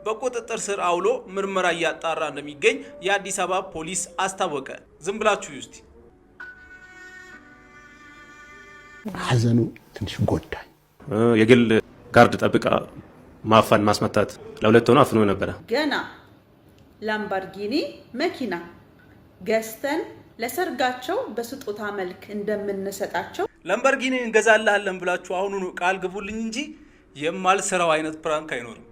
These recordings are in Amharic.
በቁጥጥር ስር አውሎ ምርመራ እያጣራ እንደሚገኝ የአዲስ አበባ ፖሊስ አስታወቀ። ዝም ብላችሁ ይስቲ ሐዘኑ ትንሽ ጎዳኝ። የግል ጋርድ ጠብቃ ማፋን ማስመታት ለሁለት ሆኖ አፍኖ ነበር። ገና ላምበርጊኒ መኪና ገዝተን ለሰርጋቸው በስጦታ መልክ እንደምንሰጣቸው ላምበርጊኒ እንገዛልሃለን ብላችሁ አሁኑኑ ቃል ግቡልኝ እንጂ የማልሰራው አይነት ፕራንክ አይኖርም።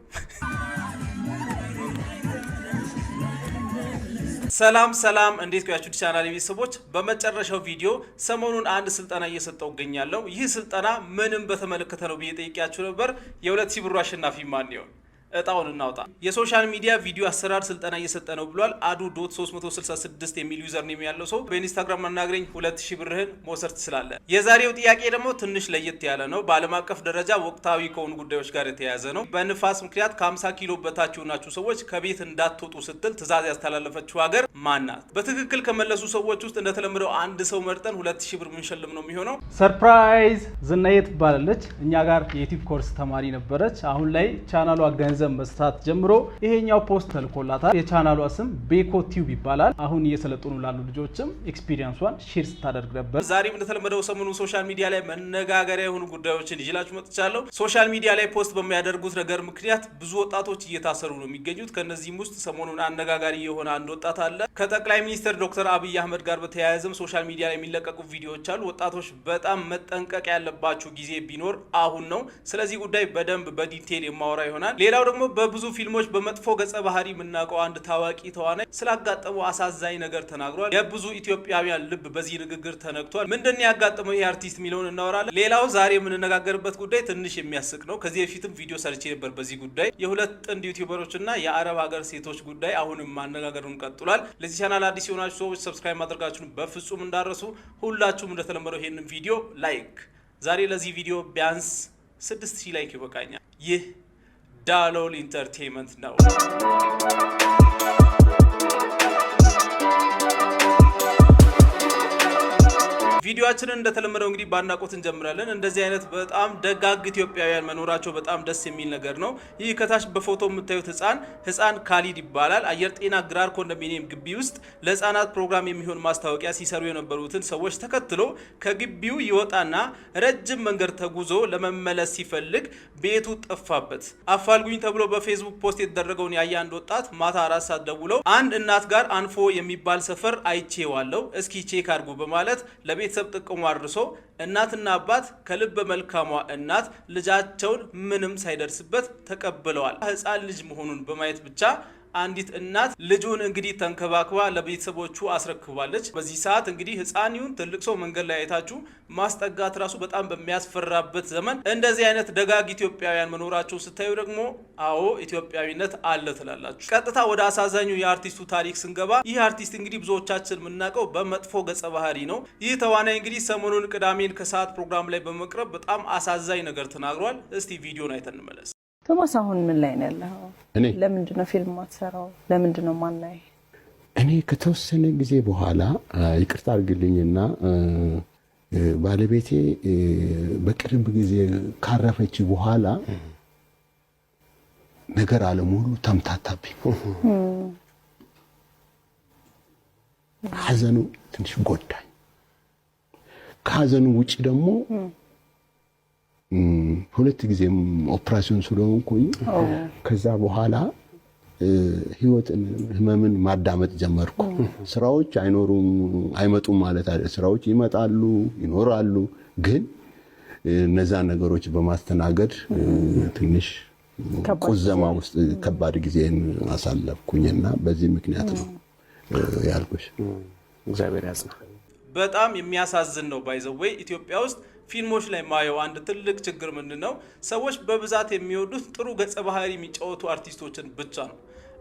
ሰላም እንዴት ቆያችሁ ቻናል ቤተሰቦች? በመጨረሻው ቪዲዮ ሰሞኑን አንድ ስልጠና እየሰጠው እገኛለሁ። ይህ ስልጠና ምንም በተመለከተ ነው ብዬ ጠይቄያችሁ ነበር። የ2000 ብር አሸናፊ ማን ይሆን? እጣውን እናውጣ። የሶሻል ሚዲያ ቪዲዮ አሰራር ስልጠና እየሰጠ ነው ብሏል። adu.366 የሚል ዩዘር ኔም ያለው ሰው በኢንስታግራም አናግረኝ 2000 ብርህን መውሰድ ትችላለህ። የዛሬው ጥያቄ ደግሞ ትንሽ ለየት ያለ ነው። በዓለም አቀፍ ደረጃ ወቅታዊ ከሆኑ ጉዳዮች ጋር የተያያዘ ነው። በንፋስ ምክንያት ከ50 ኪሎ በታች የሆናችሁ ሰዎች ከቤት እንዳትወጡ ስትል ትዕዛዝ ያስተላለፈችው ሀገር ማን ናት? በትክክል ከመለሱ ሰዎች ውስጥ እንደተለመደው አንድ ሰው መርጠን 2000 ብር ምንሸልም ነው የሚሆነው። ሰርፕራይዝ! ዝናዬ ትባላለች። እኛ ጋር የዩቲዩብ ኮርስ ተማሪ ነበረች። አሁን ላይ ቻናሏ ገንዘብ መስራት ጀምሮ ይሄኛው ፖስት ተልኮላታል። የቻናሏ ስም ቤኮ ቲዩብ ይባላል። አሁን እየሰለጠኑ ላሉ ልጆችም ኤክስፒሪየንሷን ሼር ስታደርግ ነበር። ዛሬም እንደተለመደው ሰሞኑ ሶሻል ሚዲያ ላይ መነጋገሪያ የሆኑ ጉዳዮችን ይዤላችሁ መጥቻለሁ። ሶሻል ሚዲያ ላይ ፖስት በሚያደርጉት ነገር ምክንያት ብዙ ወጣቶች እየታሰሩ ነው የሚገኙት። ከነዚህም ውስጥ ሰሞኑን አነጋጋሪ የሆነ አንድ ወጣት አለ። ከጠቅላይ ሚኒስትር ዶክተር አብይ አህመድ ጋር በተያያዘም ሶሻል ሚዲያ ላይ የሚለቀቁ ቪዲዮዎች አሉ። ወጣቶች በጣም መጠንቀቅ ያለባችሁ ጊዜ ቢኖር አሁን ነው። ስለዚህ ጉዳይ በደንብ በዲቴል የማወራ ይሆናል። ሌላው ደግሞ በብዙ ፊልሞች በመጥፎ ገጸ ባህሪ የምናውቀው አንድ ታዋቂ ተዋናይ ስላጋጠመው አሳዛኝ ነገር ተናግሯል። የብዙ ኢትዮጵያውያን ልብ በዚህ ንግግር ተነክቷል። ምንድነው ያጋጠመው ይሄ አርቲስት የሚለውን እናወራለን። ሌላው ዛሬ የምንነጋገርበት ጉዳይ ትንሽ የሚያስቅ ነው። ከዚህ በፊትም ቪዲዮ ሰርቼ ነበር በዚህ ጉዳይ የሁለት ጥንድ ዩቲዩበሮች እና የአረብ ሀገር ሴቶች ጉዳይ አሁንም ማነጋገሩን ቀጥሏል። ለዚህ ቻናል አዲስ የሆናችሁ ሰዎች ሰብስክራይብ ማድረጋችሁን በፍጹም እንዳረሱ። ሁላችሁም እንደተለመደው ይሄንን ቪዲዮ ላይክ፣ ዛሬ ለዚህ ቪዲዮ ቢያንስ 6000 ላይክ ይበቃኛል። ይህ ዳሎል ኢንተርቴይንመንት ነው። ቪዲዮአችንን እንደተለመደው እንግዲህ ባናቆት እንጀምራለን። እንደዚህ አይነት በጣም ደጋግ ኢትዮጵያውያን መኖራቸው በጣም ደስ የሚል ነገር ነው። ይህ ከታች በፎቶ የምታዩት ህፃን ካሊድ ይባላል። አየር ጤና ግራር ኮንዶሚኒየም ግቢ ውስጥ ለህፃናት ፕሮግራም የሚሆን ማስታወቂያ ሲሰሩ የነበሩትን ሰዎች ተከትሎ ከግቢው ይወጣና ረጅም መንገድ ተጉዞ ለመመለስ ሲፈልግ ቤቱ ጠፋበት። አፋልጉኝ ተብሎ በፌስቡክ ፖስት የተደረገውን ያየ አንድ ወጣት ማታ 4 ሰዓት ደውለው አንድ እናት ጋር አንፎ የሚባል ሰፈር አይቼዋለሁ፣ እስኪ ቼክ አድርጉ በማለት ለቤተሰብ ጥቅሙ አድርሶ እናትና አባት ከልብ መልካሟ እናት ልጃቸውን ምንም ሳይደርስበት ተቀብለዋል። ህፃን ልጅ መሆኑን በማየት ብቻ አንዲት እናት ልጁን እንግዲህ ተንከባክባ ለቤተሰቦቹ አስረክባለች። በዚህ ሰዓት እንግዲህ ህፃን ይሁን ትልቅ ሰው መንገድ ላይ አይታችሁ ማስጠጋት ራሱ በጣም በሚያስፈራበት ዘመን እንደዚህ አይነት ደጋግ ኢትዮጵያውያን መኖራቸው ስታዩ ደግሞ አዎ ኢትዮጵያዊነት አለ ትላላችሁ። ቀጥታ ወደ አሳዛኙ የአርቲስቱ ታሪክ ስንገባ ይህ አርቲስት እንግዲህ ብዙዎቻችን የምናውቀው በመጥፎ ገጸ ባህሪ ነው። ይህ ተዋናይ እንግዲህ ሰሞኑን ቅዳሜን ከሰዓት ፕሮግራም ላይ በመቅረብ በጣም አሳዛኝ ነገር ተናግሯል። እስቲ ቪዲዮን አይተን እንመለስ። ቶማስ አሁን ምን ላይ ነው ያለው? ለምንድን ነው ፊልም ማትሰራው? ለምንድን ነው ማናይ? እኔ ከተወሰነ ጊዜ በኋላ ይቅርታ አድርግልኝና ባለቤቴ በቅርብ ጊዜ ካረፈች በኋላ ነገር አለሙሉ ተምታታብኝ። ሐዘኑ ትንሽ ጎዳኝ። ከሐዘኑ ውጪ ደግሞ ሁለት ጊዜም ኦፕሬሽን ስለሆንኩኝ ከዛ በኋላ ህይወትን ህመምን ማዳመጥ ጀመርኩ። ስራዎች አይመጡም ማለት አይደለም። ስራዎች ይመጣሉ ይኖራሉ። ግን እነዛ ነገሮች በማስተናገድ ትንሽ ቁዘማ ውስጥ ከባድ ጊዜን አሳለፍኩኝና በዚህ ምክንያት ነው ያልኩሽ። እግዚአብሔር ያጽና። በጣም የሚያሳዝን ነው። ባይዘዌይ ኢትዮጵያ ውስጥ ፊልሞች ላይ ማየው አንድ ትልቅ ችግር ምንድነው? ሰዎች በብዛት የሚወዱት ጥሩ ገጸ ባህሪ የሚጫወቱ አርቲስቶችን ብቻ ነው።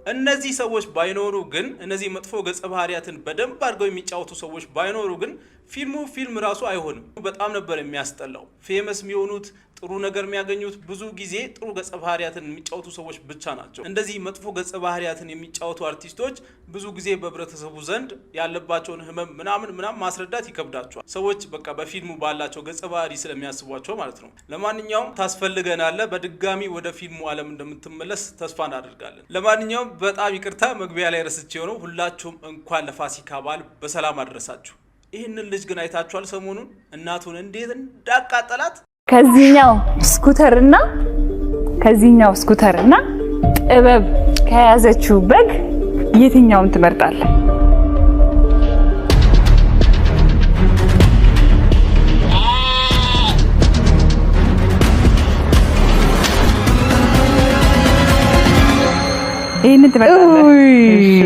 እነዚህ ሰዎች ባይኖሩ ግን እነዚህ መጥፎ ገጸ ባህሪያትን በደንብ አድርገው የሚጫወቱ ሰዎች ባይኖሩ ግን ፊልም ራሱ አይሆንም። በጣም ነበር የሚያስጠላው። ፌመስ የሚሆኑት ጥሩ ነገር የሚያገኙት ብዙ ጊዜ ጥሩ ገጸ ባህሪያትን የሚጫወቱ ሰዎች ብቻ ናቸው። እንደዚህ መጥፎ ገጸ ባህሪያትን የሚጫወቱ አርቲስቶች ብዙ ጊዜ በህብረተሰቡ ዘንድ ያለባቸውን ህመም ምናምን ማስረዳት ይከብዳቸዋል። ሰዎች በቃ በፊልሙ ባላቸው ገጸ ባህሪ ስለሚያስቧቸው ማለት ነው። ለማንኛውም ታስፈልገናለህ። በድጋሚ ወደ ፊልሙ ዓለም እንደምትመለስ ተስፋ እናደርጋለን። ለማንኛውም በጣም ይቅርታ መግቢያ ላይ ረስቼው ነው። ሁላችሁም እንኳን ለፋሲካ በዓል በሰላም አደረሳችሁ። ይህንን ልጅ ግን አይታችኋል? ሰሞኑን እናቱን እንዴት እንዳቃጠላት። ከዚህኛው ስኩተርና ጥበብ ከያዘችው በግ የትኛውን ትመርጣለህ? ይሄንን ትመርጣለህ?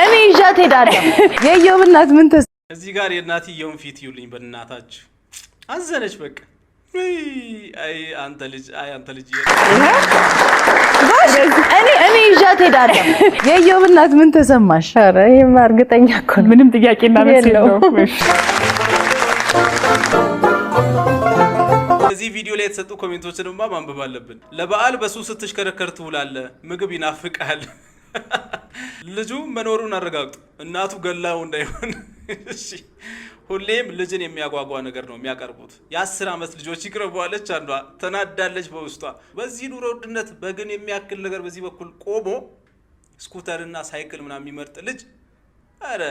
እኔ ይዣት ሄዳለሁ። የኢዮብ እናት ምን እዚህ ጋር የእናትየውን ፊት ይውልኝ በእናታችሁ አዘነች። በቃ አይ አንተ ልጅ እኔ ይዣት ሄዳለሁ። የኢዮብ እናት ምን ተሰማሽ? ኧረ ይሄማ እርግጠኛ እኮ ነው። ምንም ጥያቄና መልስ የለውም። እዚህ ቪዲዮ ላይ የተሰጡ ኮሜንቶችንማ ማንበብ አለብን። ለበዓል በሱ ስትሽከረከር ትውላለህ፣ ምግብ ይናፍቃል። ልጁ መኖሩን አረጋግጡ። እናቱ ገላው እንዳይሆን። እሺ ሁሌም ልጅን የሚያጓጓ ነገር ነው የሚያቀርቡት። የ10 ዓመት ልጆች ይቅርበዋለች። አንዷ ተናዳለች በውስጧ። በዚህ ኑሮ ውድነት በግን የሚያክል ነገር በዚህ በኩል ቆሞ ስኩተርና ሳይክል ምናምን የሚመርጥ ልጅ አረ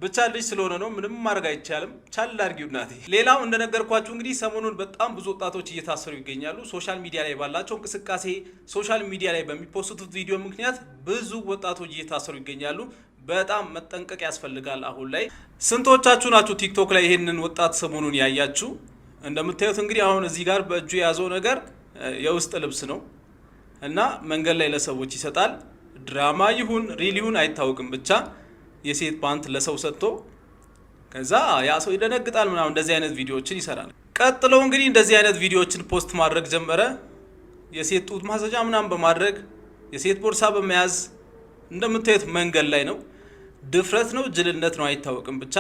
ብቻ ልጅ ስለሆነ ነው፣ ምንም ማድረግ አይቻልም። ቻል አድርጊው እናቴ። ሌላው እንደነገርኳችሁ እንግዲህ ሰሞኑን በጣም ብዙ ወጣቶች እየታሰሩ ይገኛሉ። ሶሻል ሚዲያ ላይ ባላቸው እንቅስቃሴ፣ ሶሻል ሚዲያ ላይ በሚፖስቱት ቪዲዮ ምክንያት ብዙ ወጣቶች እየታሰሩ ይገኛሉ። በጣም መጠንቀቅ ያስፈልጋል። አሁን ላይ ስንቶቻችሁ ናችሁ ቲክቶክ ላይ ይሄንን ወጣት ሰሞኑን ያያችሁ? እንደምታዩት እንግዲህ አሁን እዚህ ጋር በእጁ የያዘው ነገር የውስጥ ልብስ ነው እና መንገድ ላይ ለሰዎች ይሰጣል። ድራማ ይሁን ሪል ይሁን አይታወቅም፣ ብቻ የሴት ፓንት ለሰው ሰጥቶ ከዛ ያ ሰው ይደነግጣል ምናምን እንደዚህ አይነት ቪዲዮዎችን ይሰራል። ቀጥሎ እንግዲህ እንደዚህ አይነት ቪዲዮዎችን ፖስት ማድረግ ጀመረ። የሴት ጡት ማሰጃ ምናምን በማድረግ የሴት ቦርሳ በመያዝ እንደምታዩት መንገድ ላይ ነው። ድፍረት ነው ጅልነት ነው አይታወቅም፣ ብቻ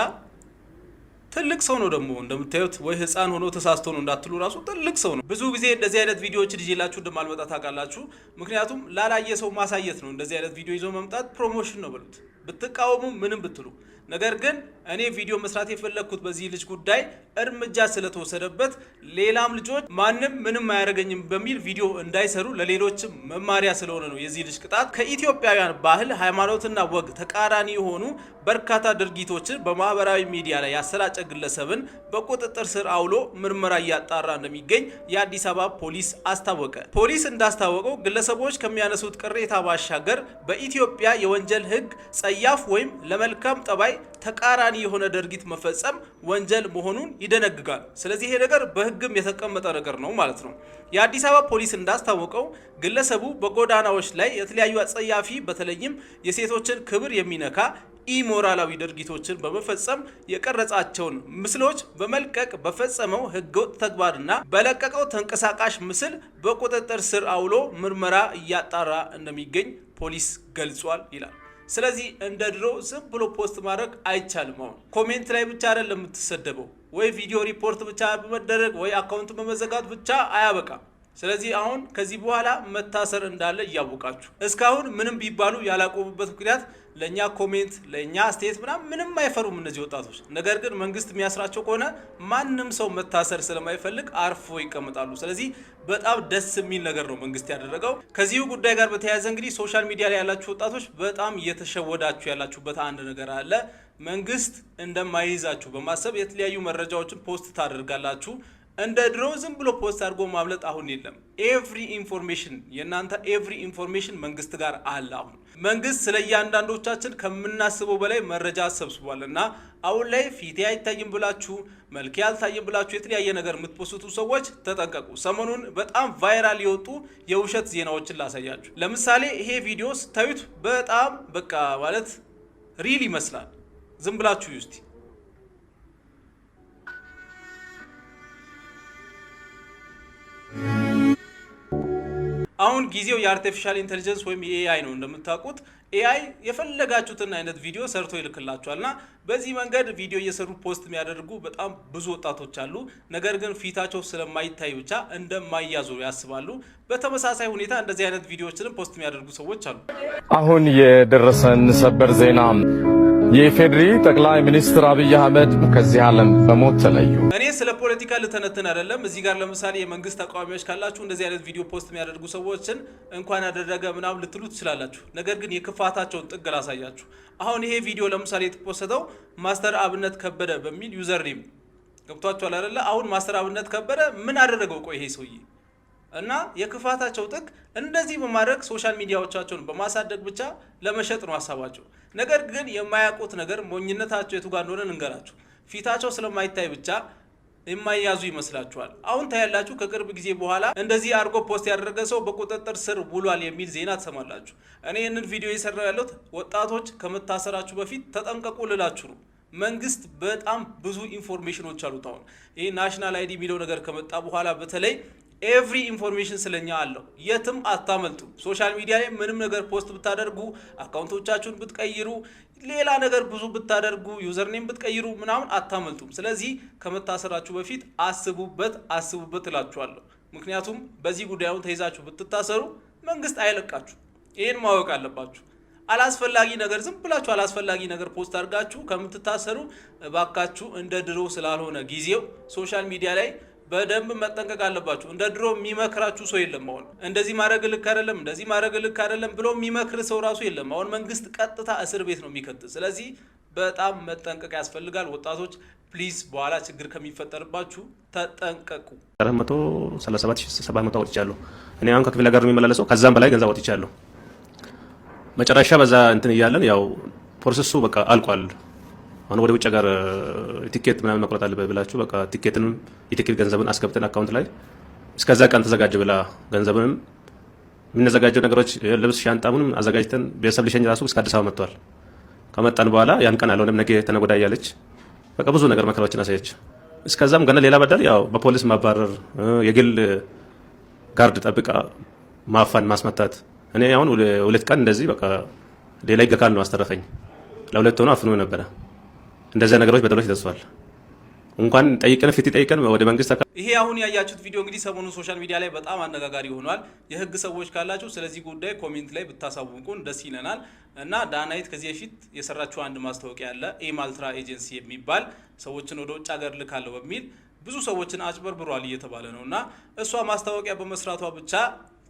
ትልቅ ሰው ነው ደግሞ እንደምታዩት። ወይ ህፃን ሆኖ ተሳስቶ ነው እንዳትሉ ራሱ ትልቅ ሰው ነው። ብዙ ጊዜ እንደዚህ አይነት ቪዲዮዎችን ይዤላችሁ እንደማልመጣ ታውቃላችሁ። ምክንያቱም ላላየ ሰው ማሳየት ነው። እንደዚህ አይነት ቪዲዮ ይዞ መምጣት ፕሮሞሽን ነው በሉት፣ ብትቃወሙ ምንም ብትሉ። ነገር ግን እኔ ቪዲዮ መስራት የፈለግኩት በዚህ ልጅ ጉዳይ እርምጃ ስለተወሰደበት ሌላም ልጆች ማንም ምንም አያደርገኝም በሚል ቪዲዮ እንዳይሰሩ ለሌሎችም መማሪያ ስለሆነ ነው የዚህ ልጅ ቅጣት። ከኢትዮጵያውያን ባህል ሃይማኖትና ወግ ተቃራኒ የሆኑ በርካታ ድርጊቶችን በማህበራዊ ሚዲያ ላይ ያሰራጨ ግለሰብን በቁጥጥር ስር አውሎ ምርመራ እያጣራ እንደሚገኝ የአዲስ አበባ ፖሊስ አስታወቀ። ፖሊስ እንዳስታወቀው ግለሰቦች ከሚያነሱት ቅሬታ ባሻገር በኢትዮጵያ የወንጀል ሕግ ጸያፍ ወይም ለመልካም ጠባይ ተቃራኒ የሆነ ድርጊት መፈጸም ወንጀል መሆኑን ይደነግጋል። ስለዚህ ይሄ ነገር በህግም የተቀመጠ ነገር ነው ማለት ነው። የአዲስ አበባ ፖሊስ እንዳስታወቀው ግለሰቡ በጎዳናዎች ላይ የተለያዩ አጸያፊ በተለይም የሴቶችን ክብር የሚነካ ኢሞራላዊ ድርጊቶችን በመፈጸም የቀረጻቸውን ምስሎች በመልቀቅ በፈጸመው ህገወጥ ተግባርና በለቀቀው ተንቀሳቃሽ ምስል በቁጥጥር ስር አውሎ ምርመራ እያጣራ እንደሚገኝ ፖሊስ ገልጿል ይላል። ስለዚህ እንደ ድሮ ዝም ብሎ ፖስት ማድረግ አይቻልም። አሁን ኮሜንት ላይ ብቻ አይደለም የምትሰደበው፣ ወይ ቪዲዮ ሪፖርት ብቻ በመደረግ ወይ አካውንት በመዘጋት ብቻ አያበቃም። ስለዚህ አሁን ከዚህ በኋላ መታሰር እንዳለ እያወቃችሁ እስካሁን ምንም ቢባሉ ያላቆሙበት ምክንያት ለኛ ኮሜንት ለኛ አስተያየት ምንም አይፈሩም እነዚህ ወጣቶች። ነገር ግን መንግስት የሚያስራቸው ከሆነ ማንም ሰው መታሰር ስለማይፈልግ አርፎ ይቀመጣሉ። ስለዚህ በጣም ደስ የሚል ነገር ነው መንግስት ያደረገው። ከዚሁ ጉዳይ ጋር በተያያዘ እንግዲህ ሶሻል ሚዲያ ላይ ያላችሁ ወጣቶች በጣም እየተሸወዳችሁ ያላችሁበት አንድ ነገር አለ። መንግስት እንደማይይዛችሁ በማሰብ የተለያዩ መረጃዎችን ፖስት ታደርጋላችሁ። እንደ ድሮ ዝም ብሎ ፖስት አድርጎ ማምለጥ አሁን የለም። ኤቭሪ ኢንፎርሜሽን የእናንተ ኤቭሪ ኢንፎርሜሽን መንግስት ጋር አለ። አሁን መንግስት ስለ እያንዳንዶቻችን ከምናስበው በላይ መረጃ ሰብስቧል እና አሁን ላይ ፊቴ አይታይም ብላችሁ መልኬ አልታይም ብላችሁ የተለያየ ነገር የምትፖስቱ ሰዎች ተጠንቀቁ። ሰሞኑን በጣም ቫይራል የወጡ የውሸት ዜናዎችን ላሳያችሁ። ለምሳሌ ይሄ ቪዲዮ ስታዩት በጣም በቃ ማለት ሪል ይመስላል። ዝም ብላችሁ እስቲ አሁን ጊዜው የአርቲፊሻል ኢንተለጀንስ ወይም የኤአይ ነው እንደምታውቁት። ኤአይ የፈለጋችሁትን አይነት ቪዲዮ ሰርቶ ይልክላችኋልና በዚህ መንገድ ቪዲዮ እየሰሩ ፖስት የሚያደርጉ በጣም ብዙ ወጣቶች አሉ። ነገር ግን ፊታቸው ስለማይታይ ብቻ እንደማይያዙ ያስባሉ። በተመሳሳይ ሁኔታ እንደዚህ አይነት ቪዲዮዎችን ፖስት የሚያደርጉ ሰዎች አሉ። አሁን የደረሰን ሰበር ዜና የኢፌዴሪ ጠቅላይ ሚኒስትር አብይ አህመድ ከዚህ ዓለም በሞት ተለዩ። እኔ ስለ ፖለቲካ ልተነትን አይደለም። እዚህ ጋር ለምሳሌ የመንግስት ተቃዋሚዎች ካላችሁ እንደዚህ አይነት ቪዲዮ ፖስት የሚያደርጉ ሰዎችን እንኳን ያደረገ ምናምን ልትሉ ትችላላችሁ። ነገር ግን የክፋታቸውን ጥግ ላሳያችሁ። አሁን ይሄ ቪዲዮ ለምሳሌ የተፖስተው ማስተር አብነት ከበደ በሚል ዩዘር ኔም ገብቷችኋል አይደለ? አሁን ማስተር አብነት ከበደ ምን አደረገው? ቆይ ይሄ ሰውዬ እና የክፋታቸው ጥግ እንደዚህ በማድረግ ሶሻል ሚዲያዎቻቸውን በማሳደግ ብቻ ለመሸጥ ነው ሀሳባቸው። ነገር ግን የማያውቁት ነገር ሞኝነታቸው የቱ ጋር እንደሆነ እንገራችሁ። ፊታቸው ስለማይታይ ብቻ የማይያዙ ይመስላችኋል። አሁን ታያላችሁ። ከቅርብ ጊዜ በኋላ እንደዚህ አድርጎ ፖስት ያደረገ ሰው በቁጥጥር ስር ውሏል የሚል ዜና ትሰማላችሁ። እኔ ይህንን ቪዲዮ የሰራው ያለሁት ወጣቶች ከመታሰራችሁ በፊት ተጠንቀቁ ልላችሁ ነው። መንግስት በጣም ብዙ ኢንፎርሜሽኖች አሉት። አሁን ይህ ናሽናል አይዲ የሚለው ነገር ከመጣ በኋላ በተለይ ኤቭሪ ኢንፎርሜሽን ስለኛ አለው። የትም አታመልጡ። ሶሻል ሚዲያ ላይ ምንም ነገር ፖስት ብታደርጉ፣ አካውንቶቻችሁን ብትቀይሩ፣ ሌላ ነገር ብዙ ብታደርጉ፣ ዩዘርኔም ብትቀይሩ ምናምን አታመልጡም። ስለዚህ ከመታሰራችሁ በፊት አስቡበት እላችኋለሁ። ምክንያቱም በዚህ ጉዳዩን ተይዛችሁ ብትታሰሩ መንግስት አይለቃችሁ። ይህን ማወቅ አለባችሁ። አላስፈላጊ ነገር ዝም ብላችሁ አላስፈላጊ ነገር ፖስት አድርጋችሁ ከምትታሰሩ እባካችሁ እንደ ድሮ ስላልሆነ ጊዜው ሶሻል ሚዲያ ላይ በደንብ መጠንቀቅ አለባችሁ። እንደ ድሮ የሚመክራችሁ ሰው የለም። አሁን እንደዚህ ማድረግ ልክ አይደለም፣ እንደዚህ ማድረግ ልክ አይደለም ብሎ የሚመክር ሰው ራሱ የለም። አሁን መንግስት ቀጥታ እስር ቤት ነው የሚከት። ስለዚህ በጣም መጠንቀቅ ያስፈልጋል። ወጣቶች ፕሊዝ በኋላ ችግር ከሚፈጠርባችሁ ተጠንቀቁ። 437,700 ወጥቻለሁ። እኔ አሁን ከክፍለ ሀገር የሚመላለሰው ከዛም በላይ ገንዘብ ወጥቻለሁ። መጨረሻ በዛ እንትን እያለን ያው ፕሮሰሱ በቃ አልቋል። አሁን ወደ ውጭ ሀገር ቲኬት ምናምን መቁረጥ አለበት ብላችሁ በቃ ቲኬትንም የቲኬት ገንዘብን አስገብተን አካውንት ላይ እስከዛ ቀን ተዘጋጀ ብላ ገንዘብንም የምንዘጋጀው ነገሮች ልብስ፣ ሻንጣ ምንም አዘጋጅተን ቤተሰብ ልሸኝ ራሱ እስከ አዲስ አበባ መጥቷል። ከመጣን በኋላ ያን ቀን አልሆነም ነገ ተነጎዳ እያለች በቃ ብዙ ነገር መከራዎችን አሳየች። እስከዛም ገና ሌላ በደል ያው በፖሊስ ማባረር፣ የግል ጋርድ ጠብቃ ማፋን፣ ማስመታት። እኔ አሁን 2 ቀን እንደዚህ በቃ ሌላ ይገካል ነው አስተረፈኝ። ለ2 ሆኖ አፍኖ ነበረ። እንደዚህ ነገሮች በደሎች ደርሷል። እንኳን ጠይቀን ፍትህ ጠይቀን ወደ መንግስት ይሄ አሁን ያያችሁት ቪዲዮ እንግዲህ ሰሞኑን ሶሻል ሚዲያ ላይ በጣም አነጋጋሪ ሆኗል። የህግ ሰዎች ካላችሁ ስለዚህ ጉዳይ ኮሜንት ላይ ብታሳውቁን ደስ ይለናል። እና ዳናይት ከዚህ በፊት የሰራችው አንድ ማስታወቂያ አለ፣ ኤማልትራ ኤጀንሲ የሚባል ሰዎችን ወደ ውጭ ሀገር ልካለሁ በሚል ብዙ ሰዎችን አጭበርብሯል እየተባለ ነው። እና እሷ ማስታወቂያ በመስራቷ ብቻ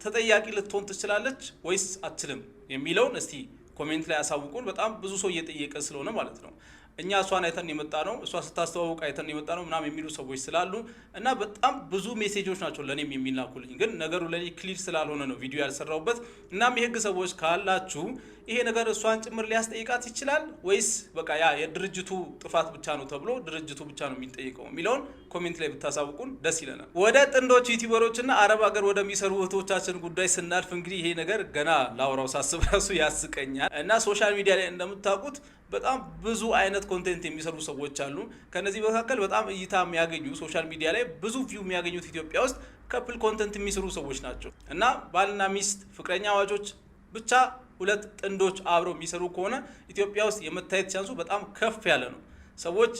ተጠያቂ ልትሆን ትችላለች ወይስ አትችልም የሚለውን እስቲ ኮሜንት ላይ አሳውቁን። በጣም ብዙ ሰው እየጠየቀ ስለሆነ ማለት ነው። እኛ እሷን አይተን የመጣ ነው፣ እሷ ስታስተዋውቅ አይተን የመጣ ነው ምናምን የሚሉ ሰዎች ስላሉ እና በጣም ብዙ ሜሴጆች ናቸው ለኔም የሚላኩልኝ። ግን ነገሩ ለኔ ክሊር ስላልሆነ ነው ቪዲዮ ያልሰራሁበት። እናም የህግ ሰዎች ካላችሁ ይሄ ነገር እሷን ጭምር ሊያስጠይቃት ይችላል ወይስ በቃ ያ የድርጅቱ ጥፋት ብቻ ነው ተብሎ ድርጅቱ ብቻ ነው የሚጠይቀው የሚለውን ኮሜንት ላይ ብታሳውቁን ደስ ይለናል። ወደ ጥንዶች ዩቲዩበሮችና አረብ ሀገር ወደሚሰሩ እህቶቻችን ጉዳይ ስናልፍ እንግዲህ ይሄ ነገር ገና ላውራው ሳስብ ራሱ ያስቀኛል። እና ሶሻል ሚዲያ ላይ እንደምታውቁት በጣም ብዙ አይነት ኮንቴንት የሚሰሩ ሰዎች አሉ። ከነዚህ መካከል በጣም እይታ የሚያገኙ ሶሻል ሚዲያ ላይ ብዙ ቪው የሚያገኙት ኢትዮጵያ ውስጥ ከፕል ኮንቴንት የሚሰሩ ሰዎች ናቸው። እና ባልና ሚስት፣ ፍቅረኛ አዋጆች፣ ብቻ 2 ጥንዶች አብረው የሚሰሩ ከሆነ ኢትዮጵያ ውስጥ የመታየት ቻንሱ በጣም ከፍ ያለ ነው። ሰዎች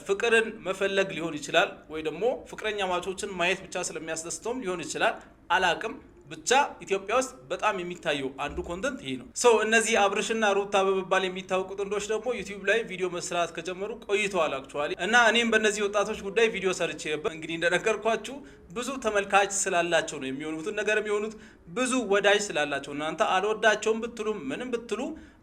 ፍቅርን መፈለግ ሊሆን ይችላል፣ ወይ ደግሞ ፍቅረኛ ማቾችን ማየት ብቻ ስለሚያስደስተውም ሊሆን ይችላል፣ አላቅም። ብቻ ኢትዮጵያ ውስጥ በጣም የሚታየው አንዱ ኮንተንት ይሄ ነው። ሰው እነዚህ አብርሽና ሩታ በመባል የሚታወቁ ጥንዶች ደግሞ ዩቲዩብ ላይ ቪዲዮ መስራት ከጀመሩ ቆይተዋል አክቹአሊ። እና እኔም በእነዚህ ወጣቶች ጉዳይ ቪዲዮ ሰርቼ ነበር። እንግዲህ እንደነገርኳችሁ ብዙ ተመልካች ስላላቸው ነው የሚሆኑትን ነገር የሚሆኑት፣ ብዙ ወዳጅ ስላላቸው። እናንተ አልወዳቸውም ብትሉ ምንም ብትሉ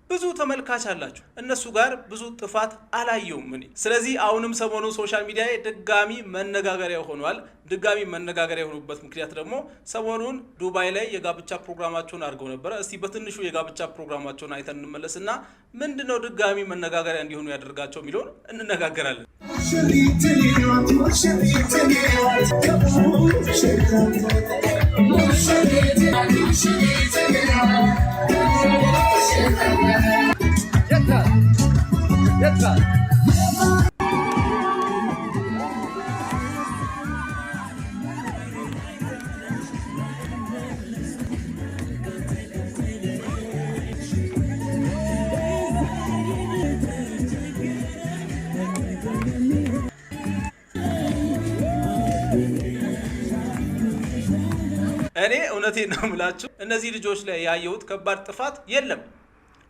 ብዙ ተመልካች አላችሁ። እነሱ ጋር ብዙ ጥፋት አላየውም እኔ። ስለዚህ አሁንም ሰሞኑ ሶሻል ሚዲያ ላይ ድጋሚ መነጋገሪያ ሆኗል። ድጋሚ መነጋገሪያ የሆኑበት ምክንያት ደግሞ ሰሞኑን ዱባይ ላይ የጋብቻ ፕሮግራማቸውን አድርገው ነበረ። እስቲ በትንሹ የጋብቻ ፕሮግራማቸውን አይተን እንመለስና ምንድነው ድጋሚ መነጋገሪያ እንዲሆኑ ያደርጋቸው የሚለውን እንነጋገራለን። እኔ እውነቴን ነው የምላችሁ እነዚህ ልጆች ላይ ያየሁት ከባድ ጥፋት የለም።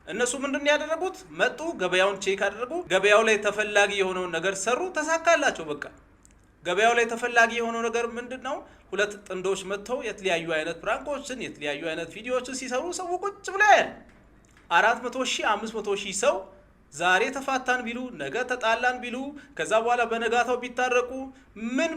እነሱ ምንድን ያደረጉት መጡ፣ ገበያውን ቼክ አደረጉ፣ ገበያው ላይ ተፈላጊ የሆነውን ነገር ሰሩ፣ ተሳካላቸው። በቃ ገበያው ላይ ተፈላጊ የሆነው ነገር ምንድነው? ሁለት ጥንዶች መጥተው የተለያዩ አይነት ፕራንኮችን የተለያዩ አይነት ቪዲዮዎችን ሲሰሩ ሰው ቁጭ ብሎ ያያል። 400,000 500,000 ሰው ዛሬ ተፋታን ቢሉ ነገ ተጣላን ቢሉ ከዛ በኋላ በነጋታው ቢታረቁ ምን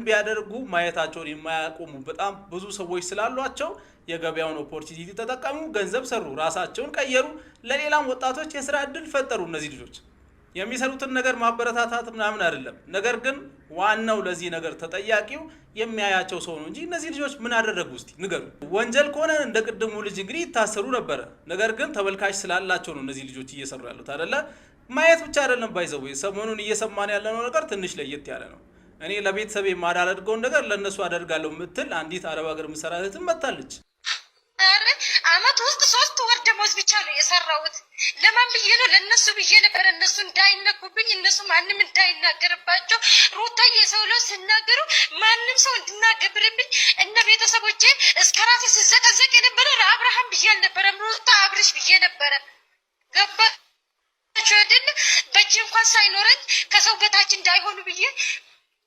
ቢያደርጉ ማየታቸውን የማያቆሙ በጣም ብዙ ሰዎች ስላሏቸው የገበያውን ኦፖርቹኒቲ ተጠቀሙ፣ ገንዘብ ሰሩ፣ ራሳቸውን ቀየሩ፣ ለሌላም ወጣቶች የስራ እድል ፈጠሩ። እነዚህ ልጆች የሚሰሩትን ነገር ማበረታታት ምናምን አይደለም። ነገር ግን ዋናው ለዚህ ነገር ተጠያቂው የሚያያቸው ሰው ነው እንጂ እነዚህ ልጆች ምን አደረጉ እስቲ ንገሩ። ወንጀል ከሆነ እንደ ቅድሙ ልጅ እንግዲህ ይታሰሩ ነበረ። ነገር ግን ተመልካች ስላላቸው ነው እነዚህ ልጆች እየሰሩ ያሉት አይደለ? ማየት ብቻ አይደለም ባይዘው ሰሞኑን እየሰማን ያለነው ነገር ትንሽ ለየት ያለ ነው። እኔ ለቤተሰብ የማዳርገውን ነገር ለነሱ አደርጋለሁ ምትል አንዲት አረብ ሀገር መሰራለትን መጣለች። አመት ውስጥ 3 ወር ደሞዝ ብቻ ነው የሰራሁት። ለማን ብዬ ነው? ለነሱ ብዬ ነበር። እነሱ እንዳይነኩብኝ፣ እነሱ ማንም እንዳይናገርባቸው። ሩታ የሰው ለው ሲናገሩ ማንም ሰው እንድናገብርብኝ እነ ቤተሰቦቼ እስከ ራሴ ሲዘቀዘቅ የነበረ አብርሃም ብዬ አልነበረም፣ ሩታ አብርሽ ብዬ ነበረ። ገባችሁ አይደል? በእጅ እንኳን ሳይኖረኝ ከሰው በታች እንዳይሆኑ ብዬ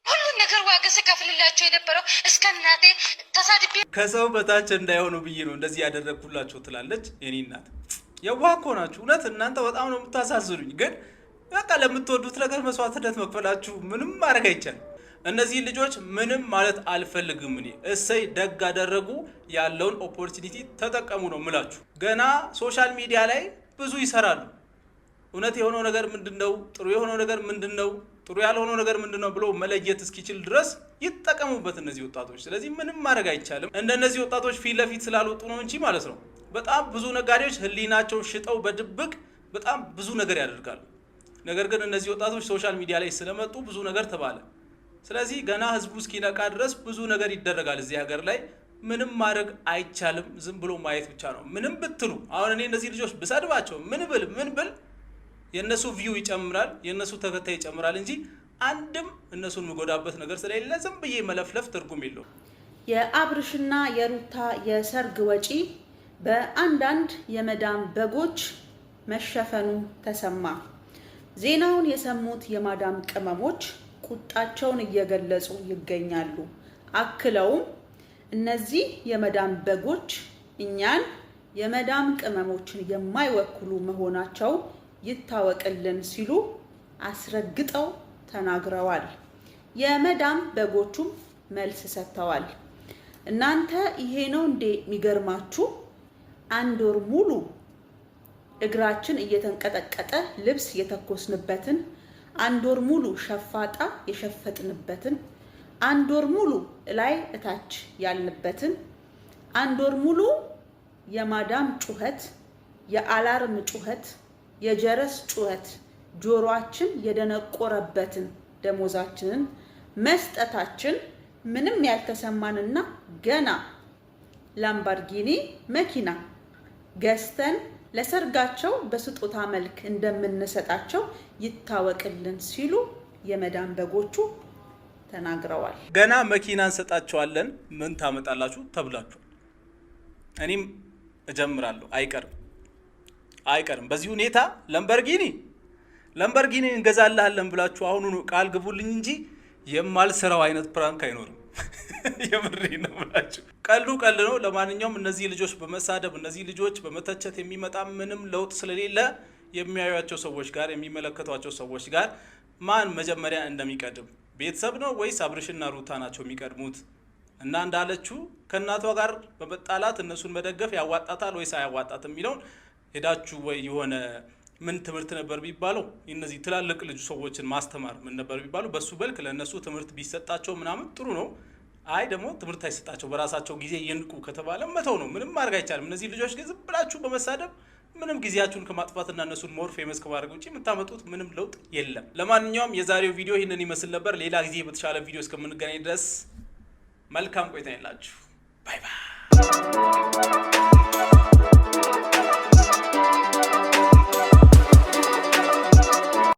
ሁሉ ነገር ዋጋ ስከፍልላቸው የነበረው እስከ እናቴ ተሳድቤ ከሰው በታች እንዳይሆኑ ብዬ ነው እንደዚህ ያደረግኩላቸው ትላለች። የኔ እናት የዋህ እኮ ናችሁ እውነት። እናንተ በጣም ነው የምታሳዝኑኝ። ግን በቃ ለምትወዱት ነገር መስዋዕትነት መክፈላችሁ ምንም ማድረግ አይቻልም። እነዚህ ልጆች ምንም ማለት አልፈልግም እኔ። እሰይ ደግ አደረጉ፣ ያለውን ኦፖርቹኒቲ ተጠቀሙ ነው ምላችሁ። ገና ሶሻል ሚዲያ ላይ ብዙ ይሰራሉ። እውነት የሆነው ነገር ምንድነው? ጥሩ የሆነው ነገር ምንድነው? ጥሩ ያልሆነው ነገር ምንድነው ብሎ መለየት እስኪችል ድረስ ይጠቀሙበት እነዚህ ወጣቶች። ስለዚህ ምንም ማድረግ አይቻልም። እንደነዚህ ወጣቶች ፊት ለፊት ስላልወጡ ነው እንጂ ማለት ነው። በጣም ብዙ ነጋዴዎች ህሊናቸውን ሽጠው በድብቅ በጣም ብዙ ነገር ያደርጋሉ። ነገር ግን እነዚህ ወጣቶች ሶሻል ሚዲያ ላይ ስለመጡ ብዙ ነገር ተባለ። ስለዚህ ገና ህዝቡ እስኪነቃ ድረስ ብዙ ነገር ይደረጋል እዚህ ሀገር ላይ። ምንም ማድረግ አይቻልም። ዝም ብሎ ማየት ብቻ ነው። ምንም ብትሉ አሁን እኔ እነዚህ ልጆች ብሰድባቸው ምን ብል የነሱ ቪው ይጨምራል፣ የነሱ ተከታይ ይጨምራል እንጂ አንድም እነሱን የሚጎዳበት ነገር ስለሌለ ዝም ብዬ መለፍለፍ ትርጉም የለውም። የአብርሽና የሩታ የሰርግ ወጪ በአንዳንድ የመዳም በጎች መሸፈኑ ተሰማ። ዜናውን የሰሙት የማዳም ቅመሞች ቁጣቸውን እየገለጹ ይገኛሉ። አክለውም እነዚህ የመዳም በጎች እኛን የመዳም ቅመሞችን የማይወክሉ መሆናቸው ይታወቅልን ሲሉ አስረግጠው ተናግረዋል። የመዳም በጎቹም መልስ ሰጥተዋል። እናንተ ይሄ ነው እንዴ የሚገርማችሁ? 1 ወር ሙሉ እግራችን እየተንቀጠቀጠ ልብስ የተኮስንበትን፣ 1 ወር ሙሉ ሸፋጣ የሸፈጥንበትን፣ 1 ወር ሙሉ ላይ እታች ያልንበትን፣ 1 ወር ሙሉ የማዳም ጩኸት፣ የአላርም ጩኸት፣ የጀረስ ጩኸት ጆሮአችን የደነቆረበትን ደሞዛችንን መስጠታችን ምንም ያልተሰማንና ገና ላምባርጊኒ መኪና ገዝተን ለሰርጋቸው በስጦታ መልክ እንደምንሰጣቸው ይታወቅልን ሲሉ የመዳም በጎቹ ተናግረዋል። ገና መኪና እንሰጣቸዋለን ምን ታመጣላችሁ ተብላችሁ እኔም እጀምራለሁ። አይቀርም በዚህ ሁኔታ ላምባርጊኒ እንገዛልሃለን ብላችሁ አሁኑኑ ቃል ግቡልኝ እንጂ የማልሰራው አይነት ፕራንክ አይኖርም። የምሬ ነው ብላችሁ ቀልዱ ቀልድ ነው። ለማንኛውም እነዚህ ልጆች በመሳደብ እነዚህ ልጆች በመተቸት የሚመጣ ምንም ለውጥ ስለሌለ የሚያዩቸው ሰዎች ጋር የሚመለከቷቸው ሰዎች ጋር ማን መጀመሪያ እንደሚቀድም ቤተሰብ ነው ወይስ አብርሽና ሩታ ናቸው የሚቀድሙት? እና እንዳለችው ከእናቷ ጋር በመጣላት እነሱን መደገፍ ያዋጣታል ወይስ አያዋጣትም የሚለውን ሄዳችሁ ወይ የሆነ ምን ትምህርት ነበር ቢባለው እነዚህ ትላልቅ ልጅ ሰዎችን ማስተማር ምን ነበር ቢባለው በሱ በልክ ለነሱ ትምህርት ቢሰጣቸው ምናምን ጥሩ ነው። አይ ደግሞ ትምህርት አይሰጣቸው በራሳቸው ጊዜ ይንቁ ከተባለ መተው ነው። ምንም ማድረግ አይቻልም። እነዚህ ልጆች ግን ዝም ብላችሁ በመሳደብ ምንም ጊዜያችሁን ከማጥፋትና እነሱን ሞር ፌመስ ከማድረግ ውጪ የምታመጡት ምንም ለውጥ የለም። ለማንኛውም የዛሬው ቪዲዮ ይህንን ይመስል ነበር። ሌላ ጊዜ በተሻለ ቪዲዮ እስከምንገናኝ ድረስ መልካም ቆይታ ይላችሁ። ባይ ባይ።